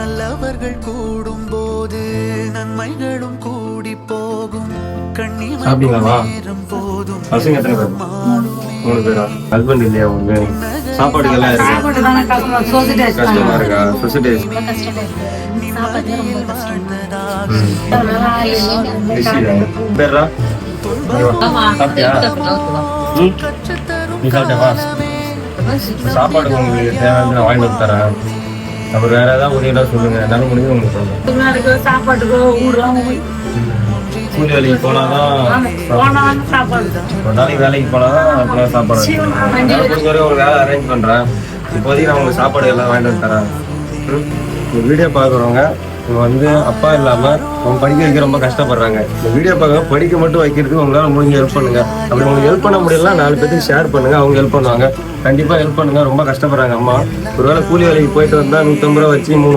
நல்லவர்கள் கூடும் போது நன்மைகளும் கூடி போகும். சாப்பிட்டீங்களா? போதும் பசங்க எத்தனை பேர்? 3 பேரா? ஹஸ்பண்ட் இல்லையா உங்களுக்கு? சாப்பாடுக்கெல்லாம் கஷ்டமா இருக்கா? பேரா சாப்பிட்டியா? நீ சாப்பிட்டா? சாப்பாடு உங்களுக்கு தேவையான வாங்கிட்டு வந்து தரேன். அப்புறம் வேற ஏதாவது உதவியெல்லாம் சொல்லுங்க. என்னால முடிஞ்சு உங்களுக்கு சொல்லுங்க. சாப்பாட்டுக்கு கூலி வேலைக்கு போனாதான் ஒரு நாளைக்கு வேலைக்கு போனாதான் அப்படிலாம் சாப்பாடு ஒரு வேலை அரேஞ்ச் பண்றேன். இப்போதைக்கு நான் உங்களுக்கு சாப்பாடு எல்லாம் வாங்கிட்டு வந்து தரேன். இந்த வீடியோ பார்க்குறவங்க இவங்க வந்து அப்பா இல்லாம அவங்க படிக்க வைக்க ரொம்ப கஷ்டப்படுறாங்க. இந்த வீடியோ பார்க்க படிக்க மட்டும் வைக்கிறதுக்கு உங்களால முடிஞ்ச ஹெல்ப் பண்ணுங்க. அப்படி உங்களுக்கு ஹெல்ப் பண்ண முடியலன்னா 4 பேருக்கு ஷேர் பண்ணுங்க. அவங்க ஹெல்ப் பண்ணுவாங்க. கண்டிப்பா ஹெல்ப் பண்ணுங்க. ரொம்ப கஷ்டப்படுறாங்க அம்மா. ஒருவேளை கூலி வேலைக்கு போயிட்டு வந்தா 150 ரூபா வச்சு 3